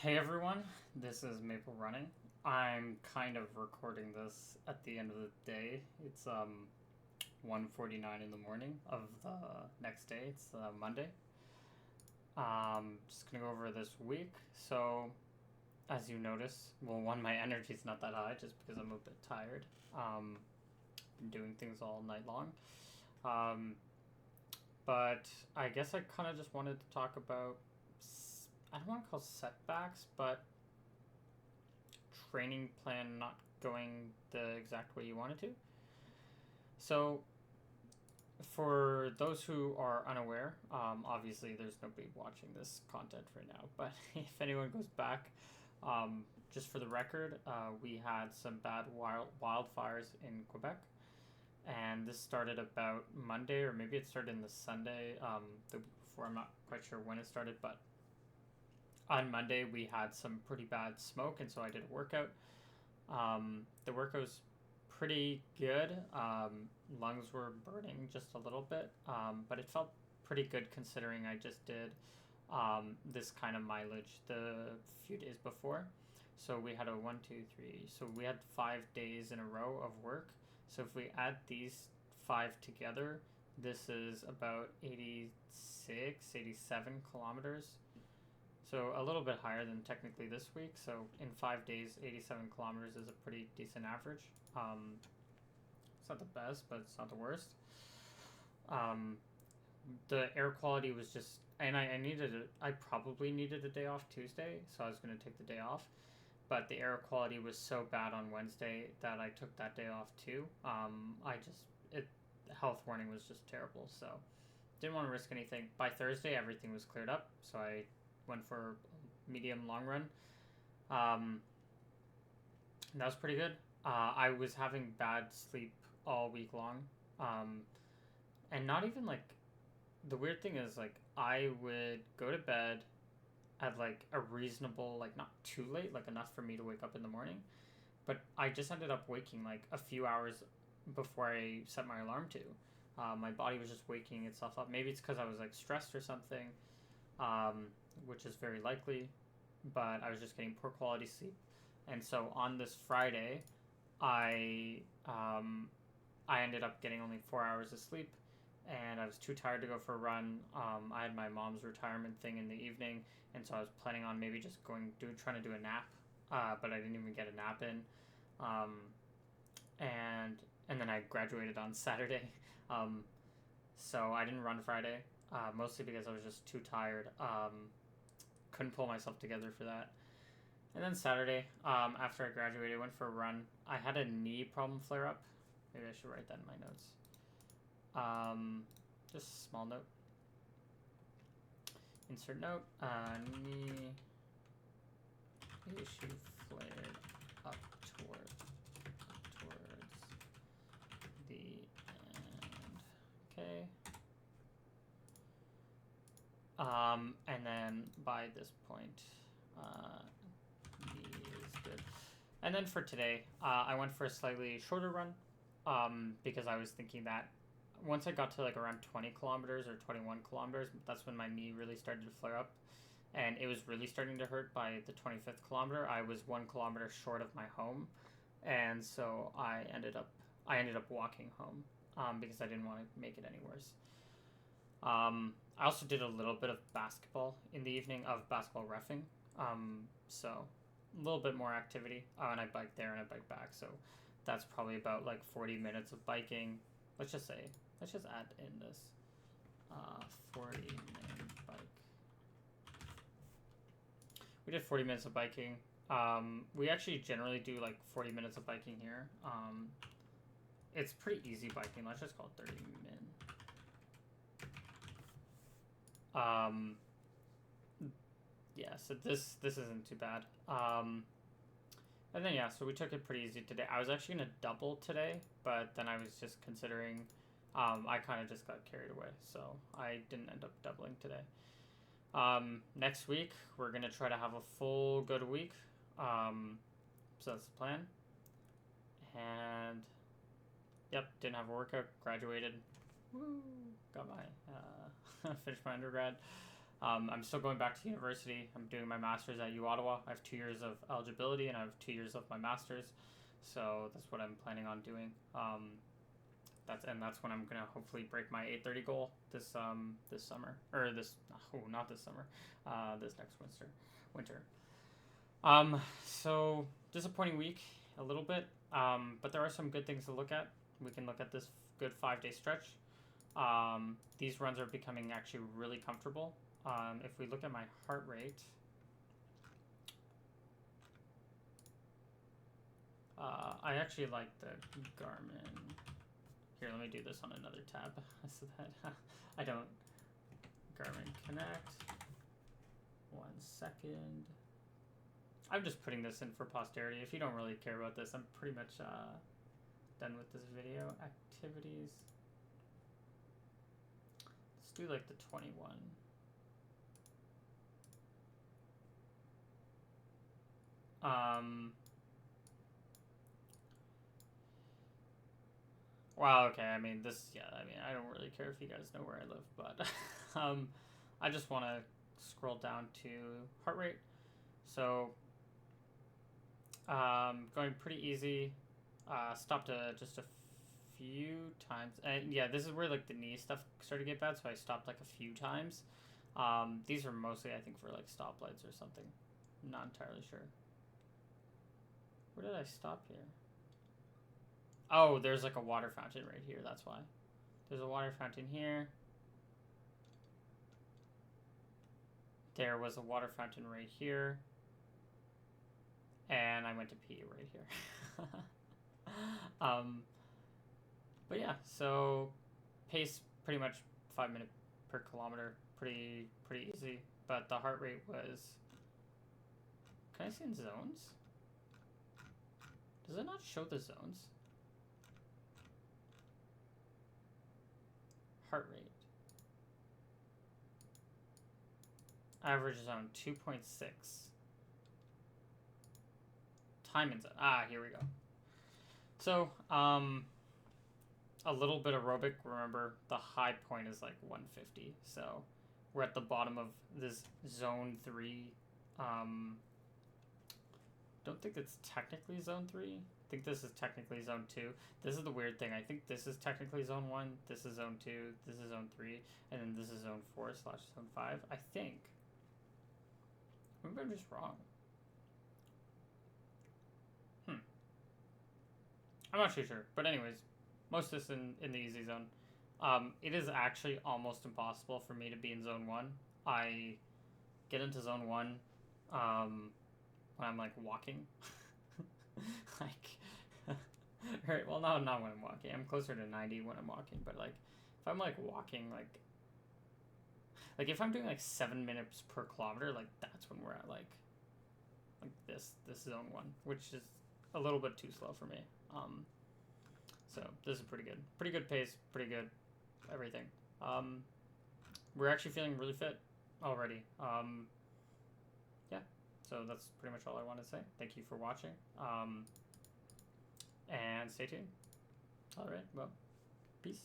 Hey everyone, this is Maple Running. I'm kind of recording this at the end of the day. It's 1:49 in the morning of the next day. It's Monday. Just gonna go over this week. So, as you notice, well, one, my energy's not that high just because I'm a bit tired. Um, been doing things all night long. Um, but I guess I kind of just wanted to talk about. I don't want to call setbacks, but training plan not going the exact way you wanted to. So, for those who are unaware, obviously there's nobody watching this content right now, but if anyone goes back, just for the record, we had some bad wildfires in Quebec, and this started about Monday, or maybe it started in the Sunday, the week before. I'm not quite sure when it started, but on Monday we had some pretty bad smoke, and so I did a workout. The workout was pretty good. Lungs were burning just a little bit, but it felt pretty good considering I just did this kind of mileage the few days before. So we had a 1, 2, 3. So we had 5 days in a row of work. So if we add these five together, this is about 86, 87 kilometers. So a little bit higher than technically this week. So in 5 days, 87 kilometers is a pretty decent average. It's not the best, but it's not the worst. The air quality was just, and I probably needed a day off Tuesday, so I was going to take the day off. But the air quality was so bad on Wednesday that I took that day off too. The health warning was just terrible, so didn't want to risk anything. By Thursday, everything was cleared up, so I went for medium long run. That was pretty good. I was having bad sleep all week long, and not even like the weird thing is like I would go to bed at like a reasonable, like not too late, like enough for me to wake up in the morning, but I just ended up waking like a few hours before I set my alarm to. My body was just waking itself up. Maybe it's because I was like stressed or something, which is very likely, but I was just getting poor quality sleep. And so on this Friday, I I ended up getting only 4 hours of sleep, and I was too tired to go for a run. I had my mom's retirement thing in the evening, and so I was planning on maybe just trying to do a nap, but I didn't even get a nap in. Um, and then I graduated on Saturday, so I didn't run Friday, mostly because I was just too tired. Couldn't pull myself together for that. And then Saturday, after I graduated, I went for a run. I had a knee problem flare up. Maybe I should write that in my notes. Just a small note. Insert note. Knee issue flared up towards the end. Okay. And then by this point, knee is good. And then for today, I went for a slightly shorter run, because I was thinking that once I got to like around 20 kilometers or 21 kilometers, that's when my knee really started to flare up. And it was really starting to hurt by the 25th kilometer. I was 1 kilometer short of my home. And so I ended up walking home, because I didn't want to make it any worse. I also did a little bit of basketball in the evening, of basketball reffing. So a little bit more activity. And I biked there and I biked back. So that's probably about like 40 minutes of biking. Let's just add in this 40-minute bike. We did 40 minutes of biking. We actually generally do like 40 minutes of biking here. It's pretty easy biking. Let's just call it 30 min. Yeah, so this isn't too bad. And then, yeah, so we took it pretty easy today. I was actually going to double today, but then I was just considering, I kind of just got carried away, so I didn't end up doubling today. Next week, we're going to try to have a full good week. So that's the plan. And, yep, didn't have a workout, graduated. Woo! Got my, finished my undergrad. I'm still going back to university. I'm doing my master's at U Ottawa. I have 2 years of eligibility and I have 2 years of my master's, so that's what I'm planning on doing. That's when I'm gonna hopefully break my 830 goal this summer, or not this summer, this next winter. So disappointing week a little bit, but there are some good things to look at. We can look at this good 5-day stretch. These runs are becoming actually really comfortable. If we look at my heart rate, I actually like the Garmin. Here, let me do this on another tab so that I don't. Garmin Connect. 1 second. I'm just putting this in for posterity. If you don't really care about this, I'm pretty much done with this video. Activities. Let's do like the 21. Wow, okay, I mean, I don't really care if you guys know where I live, but I just want to scroll down to heart rate. So, going pretty easy, stopped just a few times, and yeah, this is where, like, the knee stuff started to get bad, so I stopped, like, a few times. These are mostly, I think, for, like, stoplights or something. I'm not entirely sure. Where did I stop here? Oh, there's like a water fountain right here, that's why. There's a water fountain here. There was a water fountain right here. And I went to pee right here. But yeah, so pace pretty much 5 minutes per kilometer. Pretty easy. But the heart rate was... Can I see in zones? Does it not show the zones? Heart rate. Average zone 2.6. Time in zone. Here we go. So, a little bit aerobic. Remember, the high point is like 150. So, we're at the bottom of this zone 3. Don't think it's technically zone 3. I think this is technically zone 2. This is the weird thing. I think this is technically zone 1. This is zone 2. This is zone 3. And then this is zone 4/zone 5. I think. Maybe I'm just wrong. I'm not too sure. But anyways, most of this in the easy zone. It is actually almost impossible for me to be in zone 1. I get into zone 1 when I'm like walking. Like, right, well, not when I'm walking. I'm closer to 90 when I'm walking, but like, if I'm like walking, like if I'm doing like 7 minutes per kilometer, like that's when we're at like this zone 1, which is a little bit too slow for me. So this is pretty good pace, pretty good everything. We're actually feeling really fit already. Yeah, so that's pretty much all I want to say. Thank you for watching. And stay tuned. All right, well, peace.